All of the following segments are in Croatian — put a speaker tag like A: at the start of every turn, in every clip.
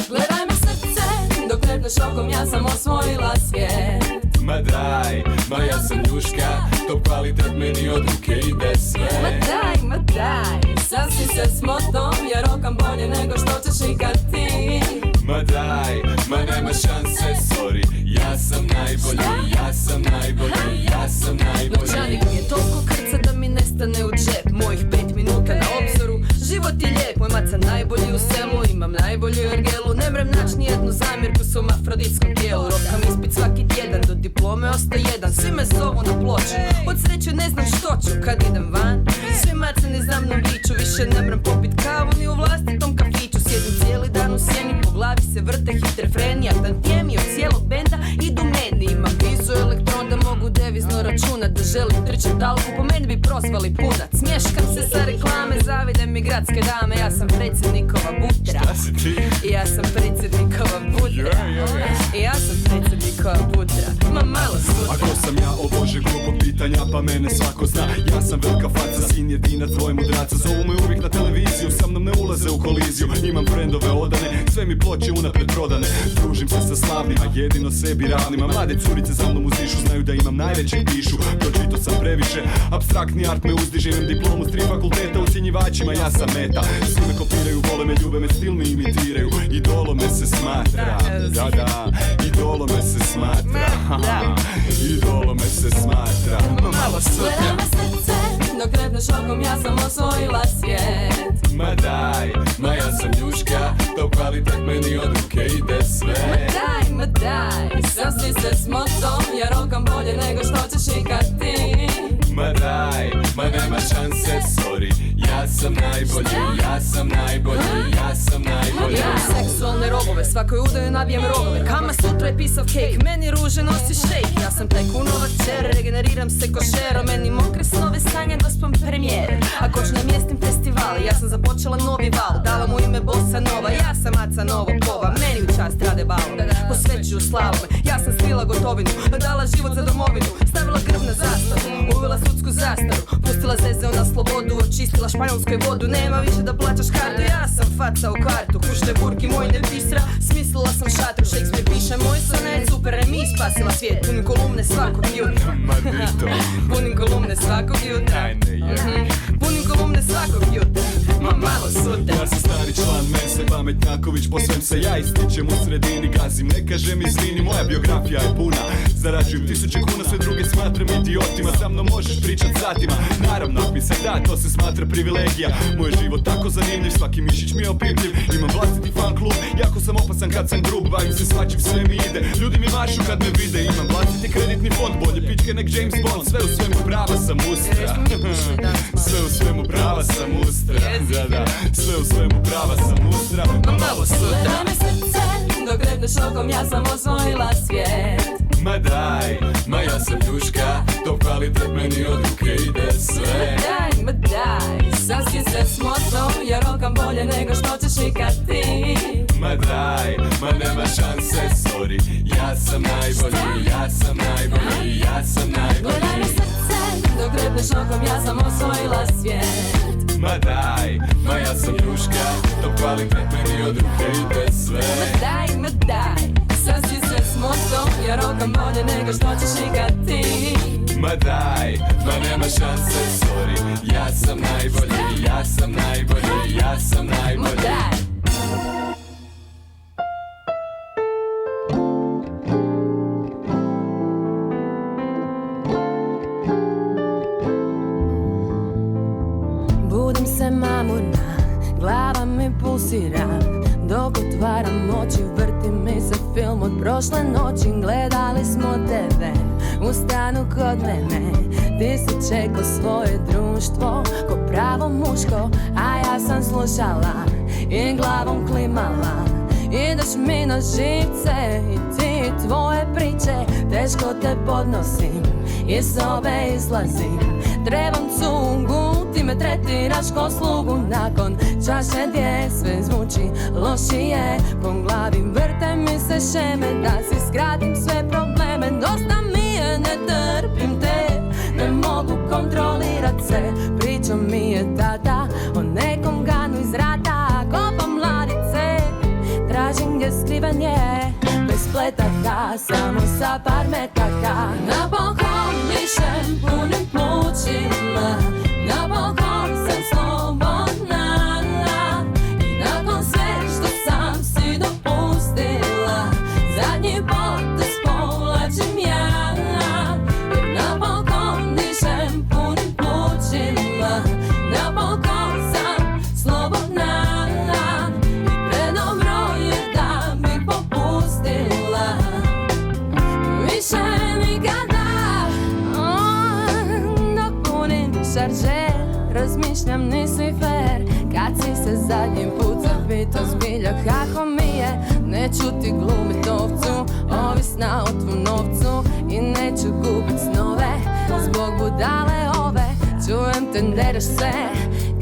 A: Gledaj me srce, dok trepneš okom, ja sam osvojila svijet.
B: Ma daj, ma ja sam njuška, top kvalitet meni od ruke ide sve.
A: Ma daj, sasvim se s motom, jer rokam bolje nego što ćeš ikad ti.
B: Ma daj, ma nema šanse, sorry, ja sam najbolji, ja sam najbolji, ja sam najbolji.
A: Novčanik mi je toliko krca da mi nestane u džep, mojih 5 minuta na obzoru. Život je lijep, moj maca najbolji u selu, imam najbolju ergelu. Ne mrem naći nijednu zamjerku svom afroditskom tijelu. Rokam ispit svaki tjedan, do diplome ostaje jedan. Svi me zovu na ploču, od sreće ne znam što ću kad idem van. Svi macani za mnom viču, više ne mrem popit kavu ni u vlastitom kafiću. Sjedim cijeli dan u sjeni, po glavi se vrte hit refreni, a tantijemi od cijelog benda idu meni. Imam vizu elektron da mogu devizno računat, da želim trčat alku, po meni bi prozvali punac. Smješkam se sa reklame, zavide mi gradske dame, ja sam predsjednikova butra.
B: Šta si ti?
A: Ja sam predsjednikova butra. Ja sam predsjednikova butra. Ma malo sutra.
B: Ako sam ja, o Bože, glupog pitanja, pa mene svako zna. Ja sam velika faca, sin jedina, tvoj mudraca. Zovu me uvijek na televiziju, sa mnom ne ulaze u koliziju. Imam frendove odane, sve mi ploče unapred prodane. Družim se sa slavnima, jedino sebi ravnima. Mlade curice za mnom uzdišu, znaju da imam najvećeg pišu. Pročito sam previše, abstraktni art me uzdiže. Imam diplomu s 3 fakulteta, ocjenjivačima ja sam meta. Svi me kopiraju, vole me, ljube me, stil mi imitiraju. Idolo me se smatra, da, idolo me se smatra. Idolo me se smatra.
A: Malo sutra. Gledaj me srce, dok trepneš okom, ja sam osvojila svijet.
B: Ma daj, ma ja sam njuška, top kvalitet meni od ruke ide sve.
A: Ma daj, sasvim se s motom, ja rokam bolje nego što ćeš ikad ti.
B: Ma daj, ma nema šanse, sorry, ja sam najbolji, ja sam najbolji, ja sam najbolji.
A: Imam seksualne robove, svakoj udaju nabijem rogove. Kama sutra je piece of cake, meni ruže nosi shake. Ja sam tajkunova kćer, regeneriram se ko šero. Meni mokre snove sanja gospom premijere. Ako ću na mjestim festivali, ja sam započela novi val. Dala mu ime Bossa Nova, ja sam Aca Novokova. Meni u čast rade balo, posvećuju slavome. Ja sam slila gotovinu, dala život za domovinu. Stavila grb na zastavu, uvela sudsku zastaru. Pustila zezeo na slobodu, očistila španjolskoj vodu. Nema više da plaćaš kartu, ja sam faca u kvartu. Kušte burki moj ne pisra, smislila sam šatru. Shakespeare piše moj sonet, super remi, spasila svijet. Punim kolumne svakog jutra. Punim kolumne svakog jutra. Punim kolumne svakog jutra. Ma malo sutra.
B: Ja sam stari član Mese, pametnjaković, po svem se ja ističem u sredini. Gazim, ne kažem izvini, moja biografija je puna. Zarađujem 1000 kuna, sve druge smatram idiotima. Sa mnom možeš pričat satima, naravno ako mi se da, to se smatra privilegija. Moj život tako zanimljiv, svaki mišić mi je opipljiv. Imam vlastiti fan klub, jako sam opasan kad sam grub. Bavim se svačim, sve mi ide, ljudi mi mašu kad me vide. Imam vlastiti kreditni fond, bolje pičke nek James Bond. Sve u svemu prava sam ustra. Sve u svemu prava sam ustra. Da, sve u svemu prava sam ustra.
A: Ma malo sutra. Gledaj me srce, dok trepneš okom, ja sam osvojila svijet.
B: Ma daj, ma ja sam njuška, top kvalitet meni od ruke ide sve.
A: Ma daj, sasvim se s motom, ja rokam bolje nego što ćeš ikad ti.
B: Ma daj, ma nema šanse, sorry, ja sam najbolji, ja sam najbolji, ja sam najbolji.
A: Gledaj me srce, dok trepneš okom, ja sam osvojila svijet.
B: Ma daj, ma ja sam njuška, top kvalitet meni od ruke ide sve.
A: Ma daj, sasvim se s motom, ja rokam bolje nego što ćeš ikad ti.
B: Ma daj, ma nema šanse, sorry, ja sam najbolji, ja sam najbolji, ja sam najbolji.
A: Ma daj. Budim se mamurna, glava mi pulsira. Dok otvaram oči, vrti mi se film od prošle noći. Gledali smo TV u stanu kod mene. Ti si čekao svoje društvo ko pravo muško, a ja sam slušala i glavom klimala. Ideš mi na živce i ti tvoje priče. Teško te podnosim, iz sobe izlazim. Trebam cugu, ti me tretiraš ko slugu. Nakon čaše gdje sve zvuči lošije, po glavi vrte mi se šeme. Da si skratim sve probleme, dosta mi je, ne trpim te. Ne mogu kontrolirat se, priča mi je tata o nekom ganu iz rata. Kopam mladice, tražim gdje skriven je, bez spletaka, samo sa par metaka. Na balkon dišem punim plućima, na balkon sam slobodna, i nakon sve što sam si dopustila, zadnji potez povlačim ja, jer na balkon dišem punim plućima, na balkon sam slobodna, i predobro je da bih popustila. Više nikada, dok punim šarže, razmišljam nisi fair. Kad si se zadnji put zapitao zbilja kako mi je, neću ti glumit ovcu, ovisna o tvom novcu, i neću gubit snove zbog budale ove. Čujem te, dereš se,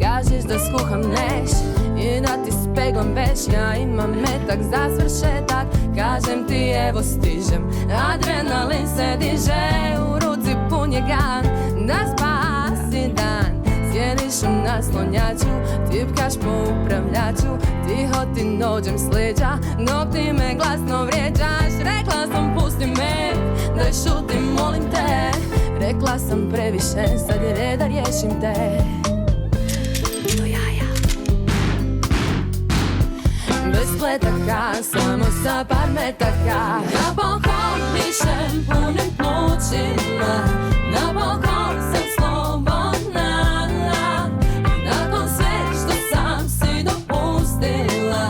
A: kažeš da skuham neš i da ti speglam veš. Ja imam metak za svršetak, kažem ti evo stižem, adrenalin se diže, u ruci pun je gan da spasi dan. Sjediš u naslonjaču, tipkaš po upravljaču, tiho ti dođem s leđa, dok ti me glasno vrijeđaš. Rekla sam pusti me, daj šutim molim te, rekla sam previše, sad je red da riješim te. Do jaja. Bez spletaka, samo sa par metaka. Na balkon dišem punim plućima, na balkon sam slobodna, i nakon sve što sam si dopustila,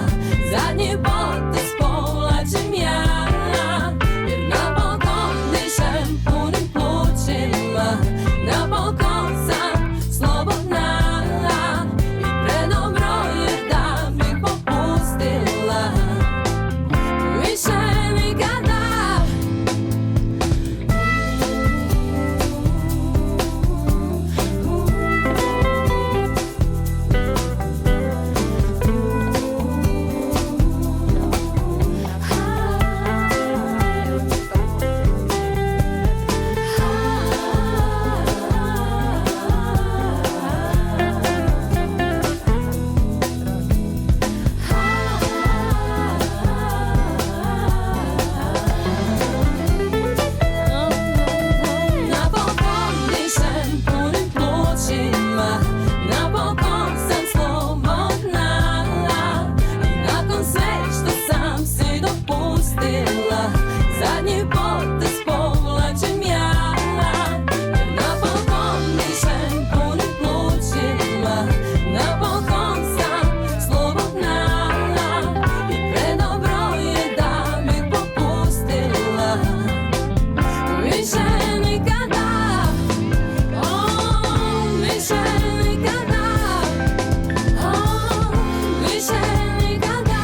A: zadnji potez povlačim ja, jer na balkon dišem punim plućima, na balkon sam slobodna, i predobro je da bih popustila. Više nikada. Na balkon dišem punim plućima, na balkon sam slobodna, i nakon sve što sam si dopustila, zadnji potez povlačim ja, jer na balkon dišem punim plućima, na balkon sam slobodna, i predobro je da bih popustila. Više nikada, više nikada, više nikada.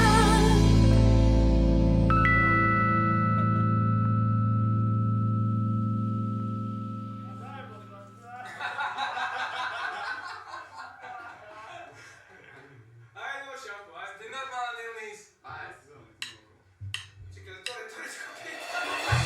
C: Ajde još jako, ajde, ti normalan ili nisi? Ajde. Čekaj, to je retoričko pitanje.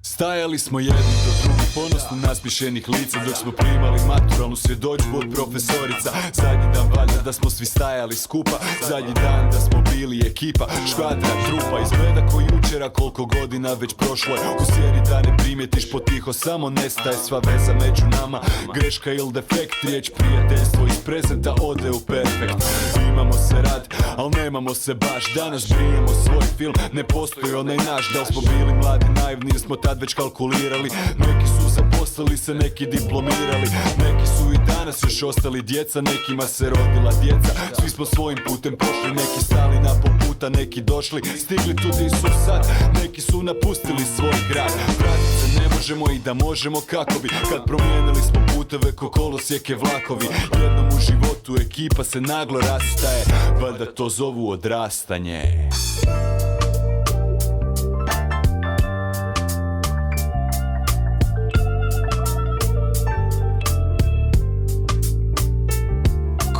B: Stajali smo jedni do drugi, ponosno nasmiješenih lica, dok smo primali maturalnu svjedodžbu od profesorica. Zadnji dan valjda da smo svi stajali skupa, zadnji dan da smo bili ekipa, škvadra, trupa. Izgleda ko jučera, koliko godina već prošlo je. U sjeni da ne primijetiš, potiho samo nestaje sva veza među nama. Greška ili defekt, riječ prijateljstvo iz prezenta ode u perfekt. Imamo se rad, al nemamo se baš, danas brijemo svoj film, ne postoji onaj naš. Da li smo bili mladi, naivni jer smo tad već kalkulirali, neki su zaposlili se, neki diplomirali, neki su i danas još ostali djeca, nekima se rodila djeca. Svi smo svojim putem pošli, neki stali na pol puta, neki došli, stigli tu di su sad, neki su napustili svoj grad. Vratit se ne može možemo i da možemo kako bi. Kad promijenili smo puteve ko kolosijeke vlakovi. Jednom u životu ekipa se naglo rastaje, valjda to zovu odrastanje.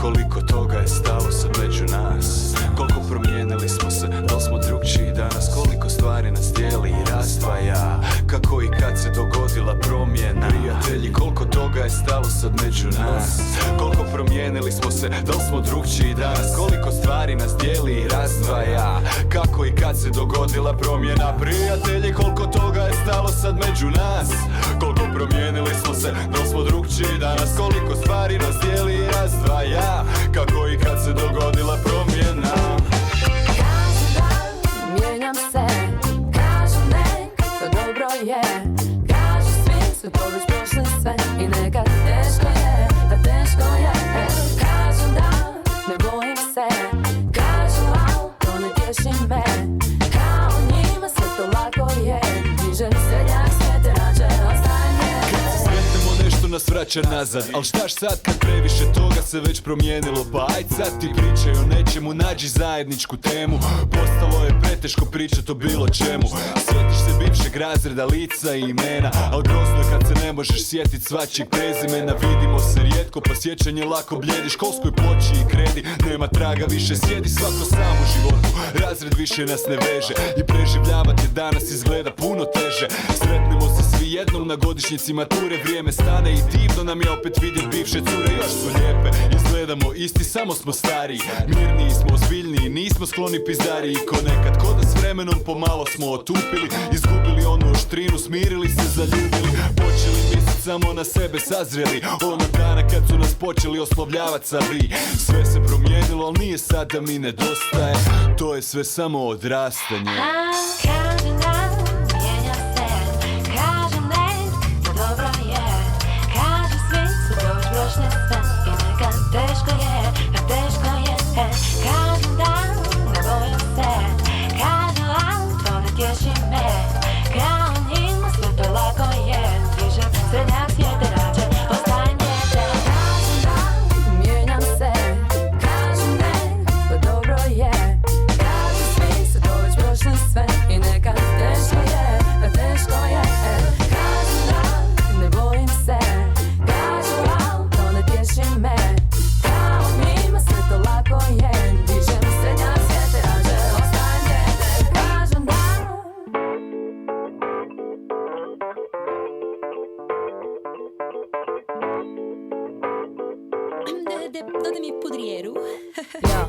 B: Koliko toga je stalo sad među nas, koliko promijenili smo se, da li smo drugčiji danas, koliko stvari nas dijeli i razdvaja, kako i kad se dogodila promjena. Prijatelji, koliko toga je stalo sad među nas, koliko promijenili smo se, da li smo drugčiji danas, koliko stvari nas dijeli i razdvaja, kako i kad se dogodila promjena. Prijatelji, koliko toga je stalo sad među nas, koliko promijenili smo se, da li smo drugčiji danas, koliko stvari nas dijeli i razdvaja, kako i kad se dogodila promjena.
A: Kažu da mijenjam se, kažu ne, to dobro je. Kažu svi su to već prošli sve i nekad teško je, da teško je. Kažu da ne bojim se, kažu al to ne tješi me. Kao njima sve to lako je, dižem se jak svijete rađe ostanje.
B: Sretnemo nešto nas vraća nazad, al štaš sad kad previše toga se već promijenilo. Pa ajd sad ti pričaj o nečemu, nađi zajedničku temu. Postalo je preteško pričat o bilo čemu. Sjetiš se bivšeg razreda, lica i imena, al grozno je kad se ne možeš sjetit svačijeg prezimena. Vidimo se rijetko, pa sjećanje lako bljedi. Školskoj ploči i kredi, nema traga više, sjedi svako sam u životu. Razred više nas ne veže i preživljavati danas izgleda puno teže. Sretnemo se svi jednom na godišnjici mature, vrijeme stane i divno nam je opet vidjet bivše cure. Još su lijepe, izgledamo isti, samo smo stariji. Mirniji smo, ozbiljniji, nismo skloni pizdariji. Ko nekad, ko da s vremenom pomalo smo otupili, izgubili onu oštrinu, smirili se, zaljubili. Počeli mislit samo na sebe, sazreli onog dana kad su nas počeli oslovljavat sa vi. Sve se promijenilo, al nije sad da mi nedostaje, to je sve samo odrastanje.
D: Kažem da mijenja se, kažem ne, to dobro je. Kažu svi su to već prošli sve i nekad teško je, da teško je. Kažem da ne bojim se, kažu al to ne tješi me. Kao njima sve to lako je, dižem srednjak svijete rađe ostanje.
A: Kažu da mijenjam se, kažu ne, to dobro je. Kažu svi su to već prošli sve i nekad teško je, da teško je. Kažu da ne bojim se, kažu al to ne tješi me. Kao njima sve to lako je, dižem srednjak svijete rađe ostanje. Kažem da
D: Dodaj mi pudrijeru.
A: Ja,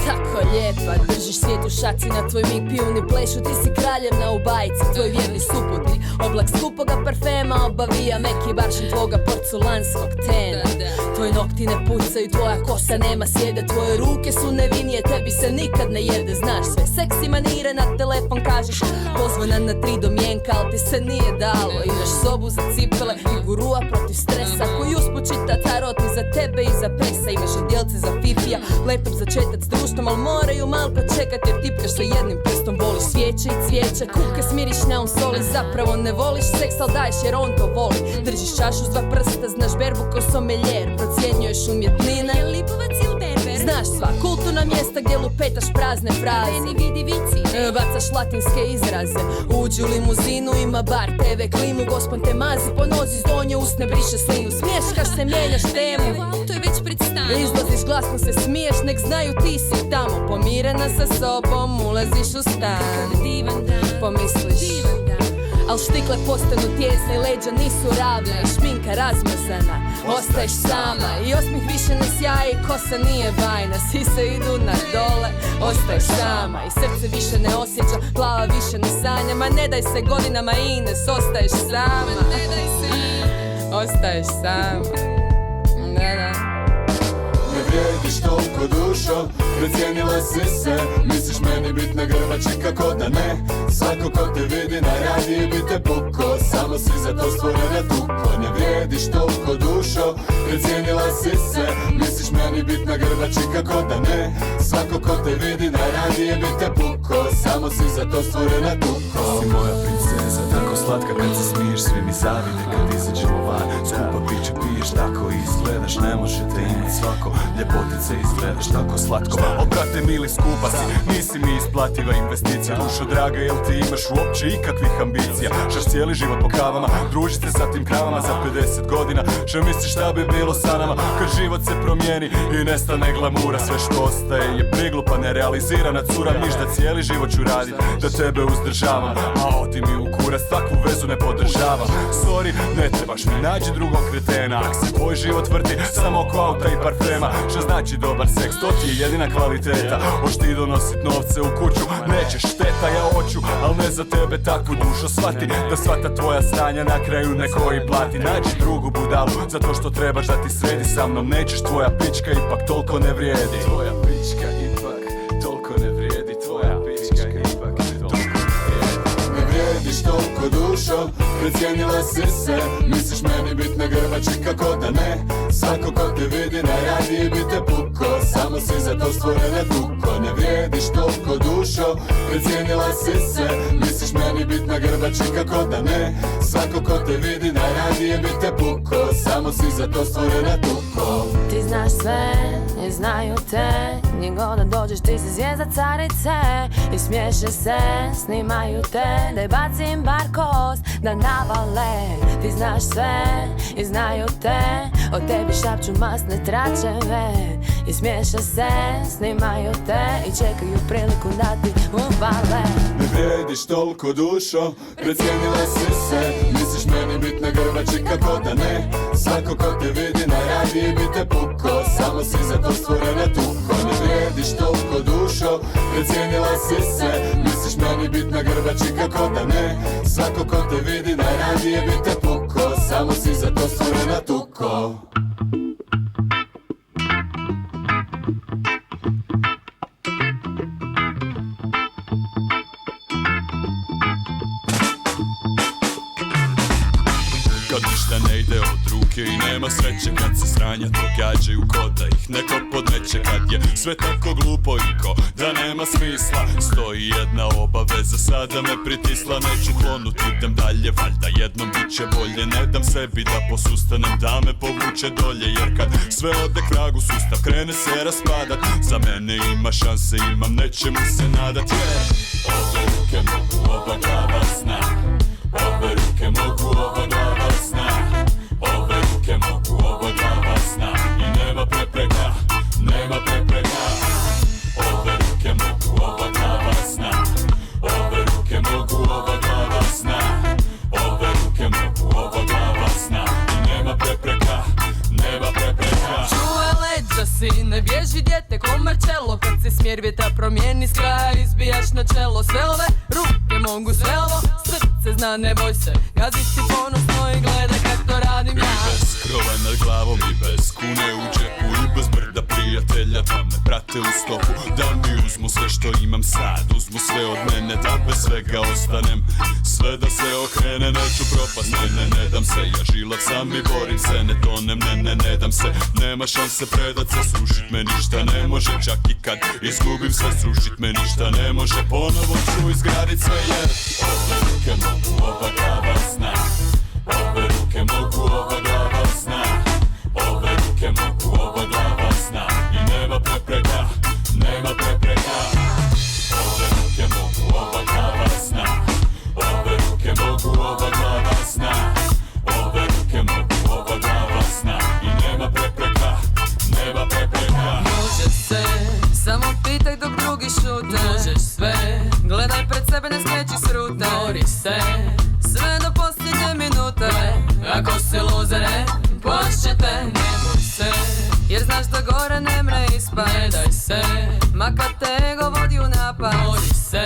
A: tako lijepa, držiš svijet u šaci, na tvoj mig pijuni plešu. Ti si kraljevna u bajci, tvoj vjerni suputni oblak skupoga parfema obavija meki baršin tvoga porculanskog tena. Tvoji nokti ne pucaju, tvoja kosa nema sjede, tvoje ruke su nevinije, tebi se nikad ne jede. Znaš sve seksi manire, na telefon kažeš pozvana na 3 domjenka, al ti se nije dalo. Imaš sobu za cipele i gurua protiv stresa koji usput čita tarot i za tebe i za pesa. Imaš odjelce za fifija, lepog za četat s društvom, al moraju malko čekat jer tipkaš sa jednim prstom. Voliš svijeće i cvijeće, kuke smiriš na on soli. Zapravo ne voliš seks, al daješ jer on to voli. Držiš čašu s 2 prsta, znaš berbu ko someljer, procjenjuješ umjetnine.
D: Je lipovac ili berber?
A: Znaš sva kulturna mjesta gdje lupetaš prazne fraze.
D: Meni vidi vici.
A: Bacaš latinske izraze. Uđi u limuzinu, ima bar, TV, klimu. Gospon te mazi po nozi, zdonje usne, briše slinu. Smješkaš se, mijenjaš temu.
D: To je već pred stanom.
A: Izlaziš glasno, se smiješ, nek znaju ti si tamo. Pomirena sa sobom, ulaziš u stan.
D: Divan dan,
A: Pomisliš,
D: divan dan.
A: al štikle postanu tjesne, leđa nisu ravne, šminka razmazana, ostaješ sama i osmih više ne sjaji, kosa nije bajna, sise idu na dole, ostaješ sama i srce više ne osjeća, glava više ne sanja, ma ne daj se godinama Ines, ostaješ sama,
D: Ne daj se.
A: ostaješ sama, da.
B: Ne vrijediš toliko dušo, precijenila si se. Misliš meni bit na grbači kako da ne. Svako ko te vidi na radiji bi te puko, samo si za to stvorena tuko. Ne vrijediš toliko dušo, precijenila si se. Misliš meni bit na grbači kako da ne. Svako ko te vidi na radiji bi te puko, samo si za to stvorena tuko. Si moja princeza, tako slatka kad se smiješ, svi mi zavide kad izađemo van. Skupa piće piješ, tako izgledaš, ne možete imat svako. Ljepotice izgledaš tako slatko. O brate mili, skupa si, nisi mi isplativa investicija. Dušo draga, jel ti imaš uopće ikakvih ambicija? Šaš cijeli život po kavama, družiš se sa tim kravama za 50 godina. Što misliš šta bi bilo sa nama kad život se promijeni i nestane glamura? Sve što ostaje je priglupa, nerealizirana cura. Niš da cijeli život ću radit, da tebe uzdržavam, a odi mi u kurac, takvu vezu ne podržavam. Sorry, ne trebaš mi, nađi drugog kretena. Ak se tvoj život vrti samo oko auta i parfema. Što znači dobar seks, to ti je jedina kvaliteta. Hoš ti donosit novce u kuću, nećeš, šteta, ja hoću, al ne za tebe takvu dušu. Shvati da svata tvoja sranja na kraju neko i plati. Nađi drugu budalu, zato što trebaš da ti sredi. Sa mnom nećeš, tvoja pička ipak toliko ne vrijedi. Tvoja pička ipak toliko ne vrijedi. Tvoja pička ipak toliko ne vrijedi. Ne vrijediš toliko dušo, precijenila si se. Misliš meni bit na grbači, kako da ne? Svako ko te vidi najradije bi te puko. Samo si za to stvorena tuko. Ne vrijediš toliko dušo, precijenila si se. Misliš meni bit na grbači, kako da ne? Svako ko te vidi najradije bi te puko. Samo si za to stvorena tuko.
A: Ti znaš sve i znaju te, gdje god da dođeš ti si zvijezda carice. I smiješe se, snimaju te, da je bacim barkos, da navale. Ti znaš sve i znaju te, o tebi šapću masne tračeve. I smiješe se, snimaju te i čekaju priliku da ti uvale.
B: Ne vrijediš toliko dušo, precijenila si se. Misliš meni bit na grbači, kako da ne? Svako ko te vidi najradije bi te puko. Samo si za to stvorena tuko. Ne vrijediš toliko dušo, precijenila si se. Misliš meni bit na grbači, kako da ne? Svako ko te vidi najradije bi te puko. Samo si za to stvorena tuko. Kad ništa ne ide od ruke i nema sreće, kad se sranja događaju ko da ih neko podmeće. Kad je sve tako glupo i ko da nema smisla, stoji jedna obaveza, sada me pritisla. Neću klonut, idem dalje, valjda jednom bit će bolje. Ne dam sebi da posustanem, da me povuče dolje. Jer kad sve ode kragu, sustav krene se raspadat. Za mene ima šanse, imam nečemu se nadat. Ove ruke mogu, ova glava sna. Ove ruke mogu, ova glava sna. Ove ruke mogu, ova glava sna. I nema prepreka, nema prepreka. Ove ruke mogu, ova glava sna. Ove ruke mogu, ova glava sna. Ove ruke mogu, ova glava sna. I nema prepreka, nema prepreka.
A: Čuvaj leđa si, ne bježi djete ko Marcello. Kad se smjer vjetra promijeni, s kraja izbijaš na čelo. Sve ove ruke mogu, sve ovo srce zna, ne boj se. Gazit ti ponosno i gledaj kak to radim ja.
B: I bez krova nad glavom, i bez kune u džepu, i bez brda prijatelja da me prate u stopu. Da mi uzmu sve što imam sad, uzmu sve od mene, da bez svega ostanem. Sve da se okrene, neću propast, ne dam se. Ja žilav sam i borim se, ne tonem, ne dam se. Nema šanse predat se, srušit me ništa ne može. Čak i kad izgubim sve, srušit me ništa ne može. Ponovo ću izgradit sve jer ove ruke mogu, ova glava sna. Ove ruke mogu, ova glava sna. Ove ruke mogu, ova glava sna. I nema prepreka, nema prepreka. Ove ruke mogu, ova glava sna. Ove ruke mogu, ova glava sna. Ove ruke mogu, ova glava sna. I nema prepreka, nema prepreka.
A: Može se, samo pitaj dok drugi šute. Možeš sve, gledaj pred sebe, ne skreći s rute. Bori se, sve do posljednje minute. Ako si luzere, počete, ne boj se. Jer znaš da gore ne mre ispad. Ne daj se, makar te ego vodi u napad. Bori se,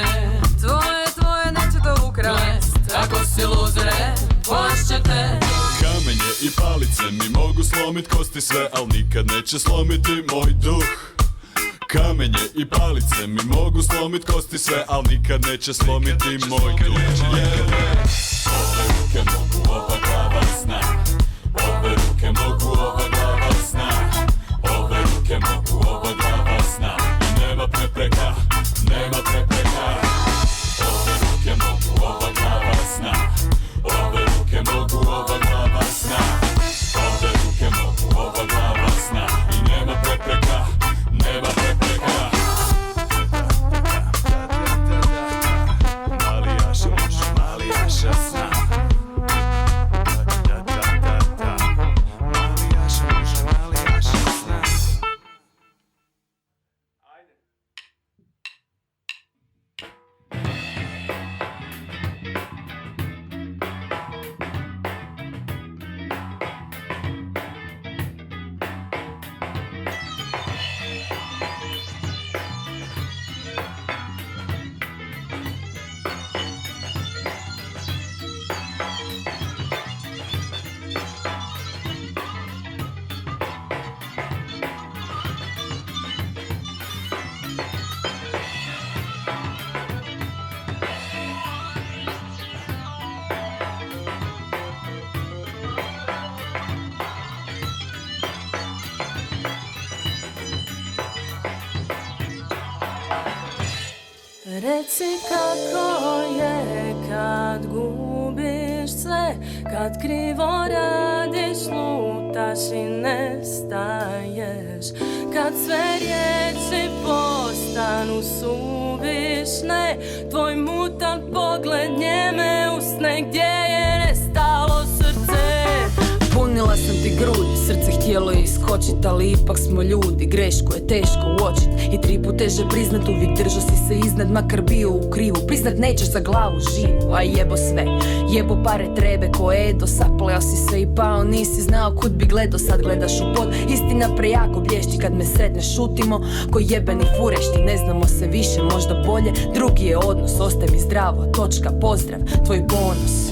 A: tvoje neće to ukrast. Ako si luzere, počete.
B: Kamenje i palice mi mogu slomit kosti sve, al nikad neće slomiti moj duh. Kamenje i palice mi mogu slomit kosti sve, al nikad neće slomiti moj duh. Ove ruke mogu, ova glava sna. Ove ruke mogu, ova glava sna. Ove ruke mogu, ova glava sna. I nema prepreka, nema prepreka. Ove ruke mogu, ova glava sna.
A: Reci kako je kad gubiš sve, kad krivo radiš, lutaš i nestaješ, kad sve riječi postanu suvišne, tvoj mutan pogled njeme usne, gdje je nestalo srce. Punila sam ti grudi, srce htjelo je iskočit, ali ipak smo ljudi, grešku je teško uočit i 3 put teže priznat, uvijek držao si se iznad, makar bio u krivu, priznat nećeš za glavu živu, a jebo sve, jebo pare trebe ko Edo, sapleo si se i pao, nisi znao kud bi gledao, sad gledaš u pod, istina prejako blješti, kad me sretneš šutimo, ko jebeni furešti, ne znamo se više, možda bolje, drugi je odnos, ostaj mi zdravo, točka, pozdrav, tvoj bonus.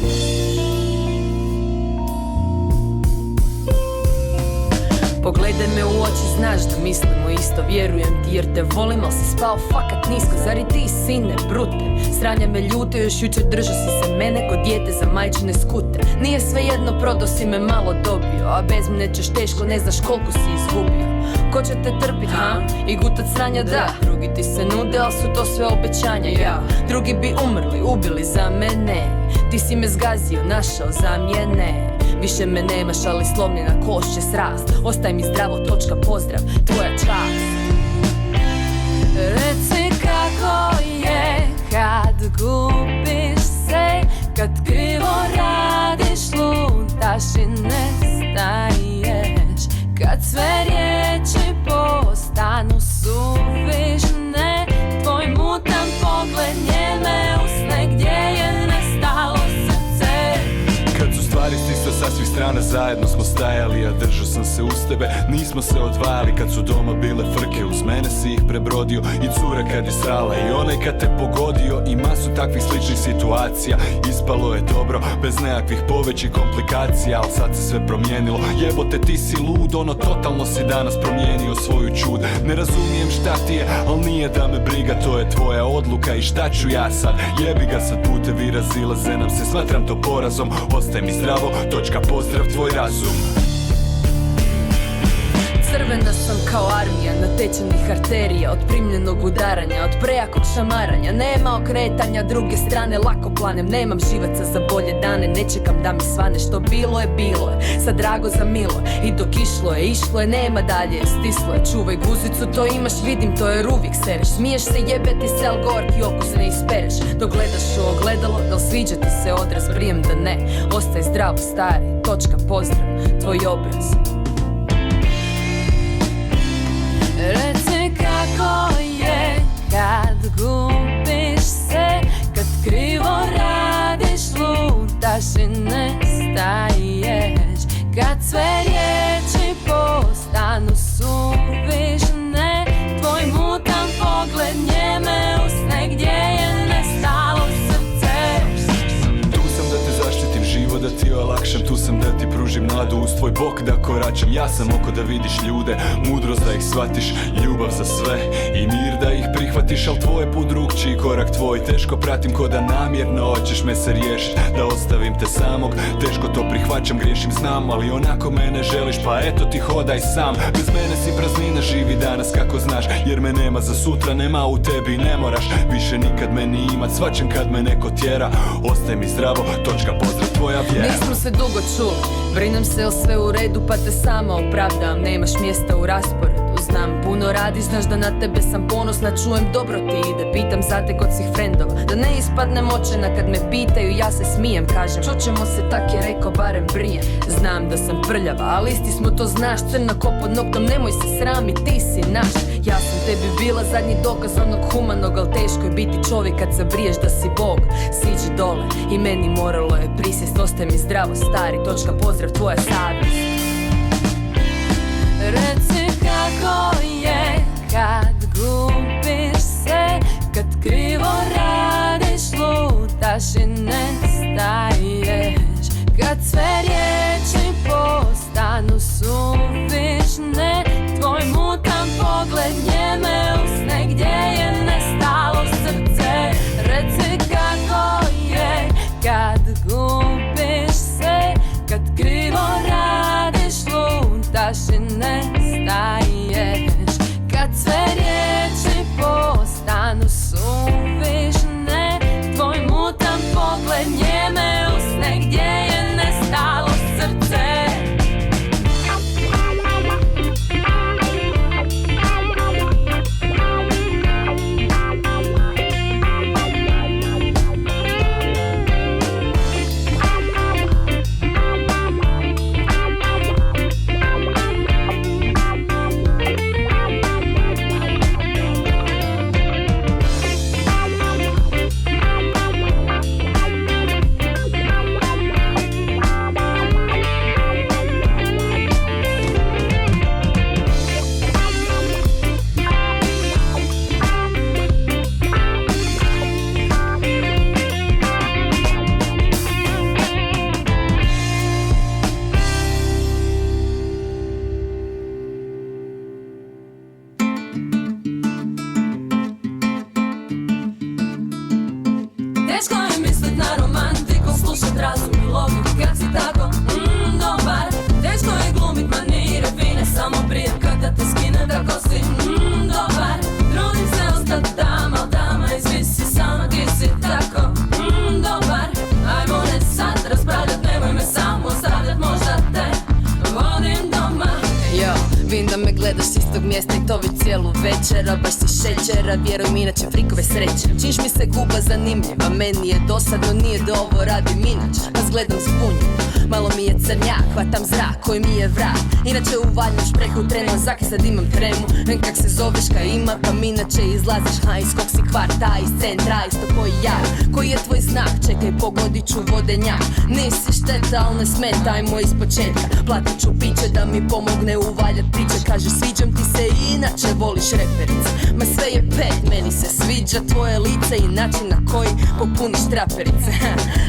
A: Pogledaj me u oči, znaš da mislimo isto, vjerujem ti jer te volim, al si spao fakat nisko, zar i ti sine brute? Sranja me ljute, još jučer držao si se mene ko dijete za majčine skute. Nije svejedno, prodao si me malo dobio, a bez mene ćeš teško, ne znaš koliko si izgubio. Ko će te trpit, ha? I gutat sranja, da. Drugi ti se nude, al su to sve obećanja, ja. Drugi bi umrli, ubili za mene. Ti si me zgazio, našao zamjene. Više me nemaš, ali slomljena kost će srast. Ostaj mi zdravo, točka, pozdrav, tvoja čast. Reci kako je kad gubiš se, kad krivo radiš, lutaš i nestaješ, kad sve riječi postanu suvišne, tvoj mutan pogled njeme usne, gdje je nestalo srce.
B: Kad su stvari stisle sa svih strana, zajedno smo stajali, a držao sam se uz tebe, nismo se odvajali. Kad su doma bile frke, uz mene si ih prebrodio, i cura kad je srala i onaj kad te pogodio, i masu takvih sličnih situacija. Ispalo je dobro, bez nekakvih povećih komplikacija, al sad se sve promijenilo. Jebote, ti si lud, ono totalno si danas promijenio svoju čud. Ne razumijem šta ti je, al nije da me briga, to je tvoja odluka i šta ću ja sad? Jebi ga, sad putevi razilaze nam se, smatram to porazom. Ostaj mi zdravo, točka, pozdrav, tvoj razum.
A: Crvena sam kao armija natečenih arterija, od primljenog udaranja, od prejakog šamaranja. Nema okretanja, druge strane lako planem, nemam živaca za bolje dane, ne čekam da mi svane, što bilo je, sad drago za milo. I dok išlo je, nema dalje, stislo je, čuvaj guzicu, to imaš, vidim, to jer uvijek sereš. Smiješ se, jebeti se, al gorki okus ne ispereš. Dok gledaš u ogledalo, dal sviđa ti se odraz, prijem da ne. Ostaj zdravo, stari, točka, pozdrav, tvoj obraz. Reci kako je kad gubiš se, kad krivo radiš, lutaš i nestaješ, kad sve riječi postanu suvišne, tvoj mutan pogled njeme usne, gdje je nestalo srce.
B: Tu sam da te zaštitim, život da ti olakšam, tu sam da ti pružim nadu, uz tvoj bok da koračam. Ja sam oko da vidiš ljude, mudrost da ih shvatiš, ljubav za sve i mir da ih prihvatiš. Al tvoj je put drugčiji, korak tvoj teško pratim, ko da namjerno hoćeš me se riješit, da ostavim te samog. Teško to prihvaćam, griješim znam, ali onako me ne želiš, pa eto ti hodaj sam. Bez mene si praznina, živi danas kako znaš, jer me nema za sutra, nema u tebi, ne moraš više nikad meni imat, svačem kad me neko tjera. Ostaj mi zdravo, točka, pozdrav, tvoja vjera.
A: Nismo se dugo čuli, brinem se o sve u redu, pa te sama opravdam, nemaš mjesta u rasporedu. Znam, puno radiš, znaš da na tebe sam ponosna, čujem dobro ti ide, pitam za te kod svih frendova, da ne ispadnem očena kad me pitaju, ja se smijem, kažem, čućemo se, tak je rekao, barem brijem. Znam da sam prljava, ali isti smo, to znaš, crna ko pod noktom, nemoj se srami, ti si naš. Ja sam tebi bila zadnji dokaz onog humanog, al teško je biti čovjek kad se briješ da si Bog. Siđi dole i meni moralo je prisjest, ostaj mi zdravo, stari, točka, pozdrav, tvoja savjest. Reci kako je kad gubiš se, kad krivo radiš, lutaš i nestaješ, kad sve riječi postanu suvišne, tvoj mutan pogled njeme usne, gdje je nestalo srce. Reci kako je kad gubiš se, kad krivo radiš, lutaš i nestaješ, kad sve mjesta i to vi cijelu večera. Baš si šećera, vjeruj mi inače frikove sreće. Čiš mi se guba zanimljiva, meni je dosadno, nije da ovo radim inače. Vas gledam zbunjeno, malo mi je crnjak, hvatam zrak koji mi je vrat. Inače uvaljam šprehu trenu, a zaki sad imam tremu. Kak se zoveš, ka ima, pa mi inače izlaziš. Ha, iz kog si kvarta, iz centra, isto koji ja. Koji je tvoj znak, čekaj pogodit ću vodenjak. Nisi šteta, al ne smeta, ajmo iz početka. Platit ću piće da mi pomogne uvaljat priče. Kaže sviđam ti se i inače voliš reperice. Ma sve je pet, meni se sviđa tvoje lice i način na koji popuniš traperice.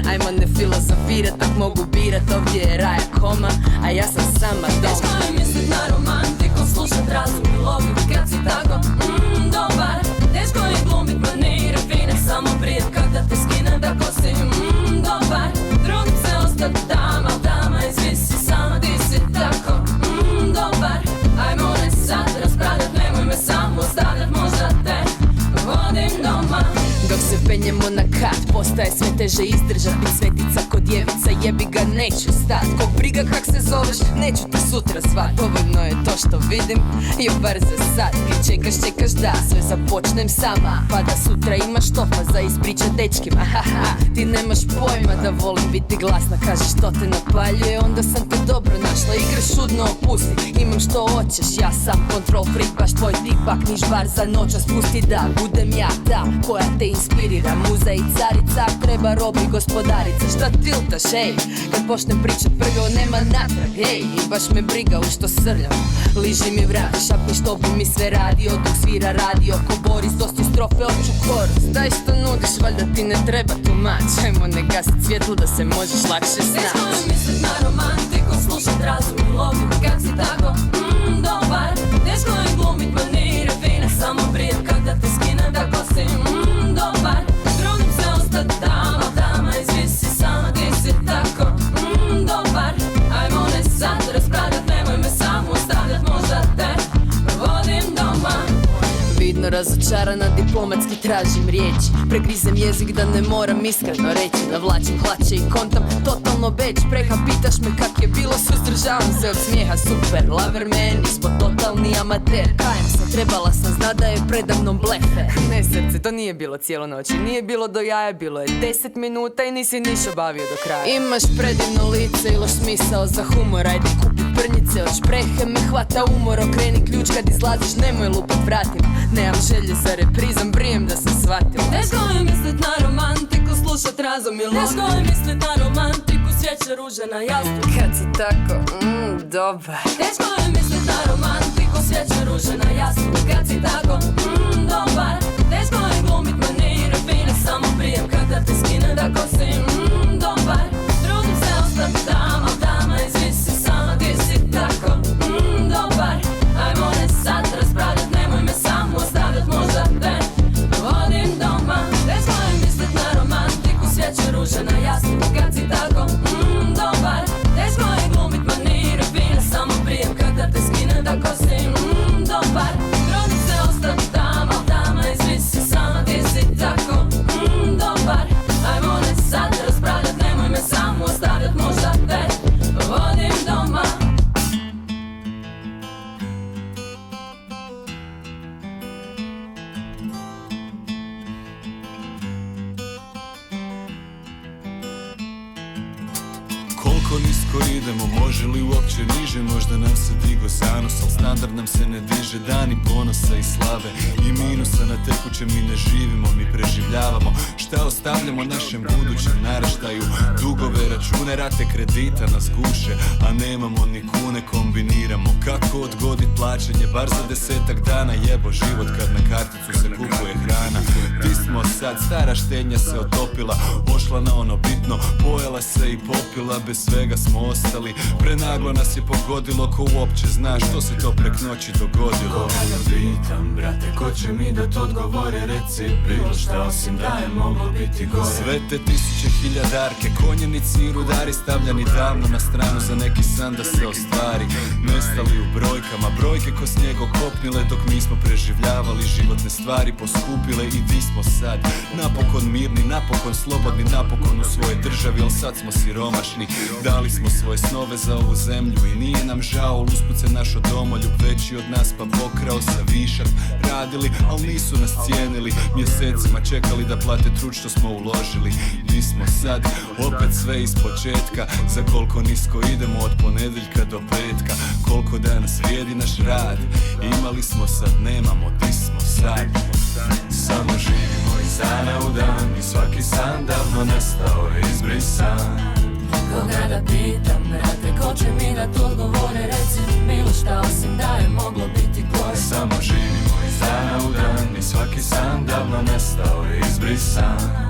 A: Ajmo ne filozofirat, tak mogu birat, ovdje je raja koma, a ja sam sama doma.
E: Teško je mislit na romantiku, slušat razum i logiku kad si tako dobar. Teško je glumit manire fine, samo prijet kak da te skinem tako si dobar. Trudim se ostat dama, dama izvisi sama, ti si tako dobar. Ajmo ne sad raspravljat, nemoj me samo ostavljat, možda te vodim doma.
A: Dok se penjemo na kat, postaje sve teže izdržat. Bit svetica kod djevica, jebi ga neću stat. Kog briga kak se zoveš, neću te sutra zvat. Dovoljno je to što vidim, je bar za sad. Ti čekaš da sve započnem sama, pa da sutra imaš topa za ispričat dečkima. Haha, ti nemaš pojma da volim biti glasna. Kažeš što te napaljuje, onda sam te dobro našla. Igre šudno opusti, imam što hoćeš. Ja sam control freak, baš tvoj tipak. Niš bar za noća spusti da budem ja ta koja te inspirira. Muza i carica, treba robi gospodarica. Šta tiltaš, ej, kad počnem pričat prvo nema natrag, ej. I baš me briga u što srljam, liži mi vrat, šapni što bi mi sve radio. Dok svira radio, ko Boris, dosti strofe, opću koros. Daj što nudiš, valjda ti ne treba tumač. Ajmo ne gasit svjetlo da se možeš lakše snaći.
E: Teško je mislit na romantiku, slušat razum i logiku kad si tako dobar. Teško je glumit manire fine, samo prijet kak da te skinem tako si dobar. Trudim se ostat dama, dama izvisi sama, ti si tako dobar. Ajmo ne sad raspravljat, nemoj me samo ostavljat, možda te vodim doma.
A: Vidno razočarana, diplomatski tražim riječi. Pregrizem jezik da ne moram iskreno reći. Navlačim hlače i kontam totalno beć. Preha pitaš me kak je bilo, suzdržavam se od smijeha. Super, laver man, ispod totalni amater. Kajem se, trebala sam znat da je predamnom blefe. Ne srce, to nije bilo cijelo noći, nije bilo do jaja, bilo je 10 minuta i nisi niš obavio do kraja. Imaš predivno lice i loš smisao za humor, ajde kupi prnjice od šprehe, me hvata umor. Okreni ključ kad izlaziš, nemoj lupat vratima. Nemam želje za reprizom, brijem da sam shvatila.
E: Teško je mislit na romantiku, slušat razum i logiku. Teško je mislit na romantiku, svijeće ruže na jastuku
A: kad si tako, dobar.
E: Teško je mislit na romantiku, svijeće ruže na jastuku kad si tako dobar. Teško je glumit manire fine, samo prijem kak da te skinem tako si dobar. Trudim se ostat dama, dama izvisi sama, ti si tako dobar. Ajmo ne sad raspravljat, nemoj me samo ostavljat, možda te vodim doma. Teško je mislit na romantiku, svijeće ruže na jastuku kad si tako dobar. Teško je glumit manire fine, samo prijem kak da te skinem tako si dobar. Trudim se ostat dama, dama izvisi sama, ti si tako dobar. Ajmo ne sad raspravljat, nemoj me samo ostavljat, možda te vodim doma.
B: Koliko nisko idemo, može li uopće niže? Možda nam se digo zanos, al standard nam se ne diže. Dani ponosa i slave i minusa na tekućem mi ne živimo, mi preživljavamo. Šta ostavljamo našem budućem naraštaju? Dugove, račune, rate kredita nas guše, a nemamo ni kune, kombiniramo. Kako odgodit plaćanje, bar za 10 dana? Jebo život kad na karticu se kupuje hrana. Ti smo sad, stara štednja se otopila, ošla na ono bitno, pojela se i popila, bez svega smo ostali. Prenaglo nas je pogodilo, ko uopće zna što se to prek noći dogodilo. Koga da pitam, brate, ko će mi dat odgovore, reci bilo šta osim da je moglo biti gore. Sve te tisuće hiljadarke, konjenici i rudari stavljani davno na stranu za neki san da se ostvari. Nestali u brojkama, brojke ko snijeg okopnile dok mi smo preživljavali, životne stvari poskupile i di smo sad. Napokon mirni, napokon slobodni, napokon u svojoj državi, ali sad smo siromašni. Dali smo svoje snove za ovu zemlju i nije nam žao, usput se naš domoljub veći od nas pa pokrao sa višak. Radili, ali nisu nas cijenili, mjesecima čekali da plate trud što smo uložili. Di smo sad, opet sve iz početka, za koliko nisko idemo od ponedjeljka do petka. Koliko danas vrijedi naš rad, imali smo sad, nemamo, di smo sad. Samo živimo iz dana u dan i svaki san davno nestao je izbrisan.
E: Koga da pitam, brate, ko će mi dat odgovore? Reci mi bilo šta osim da je moglo biti gore.
B: Samo živimo iz dana u dan i svaki san davno nestao je izbrisan.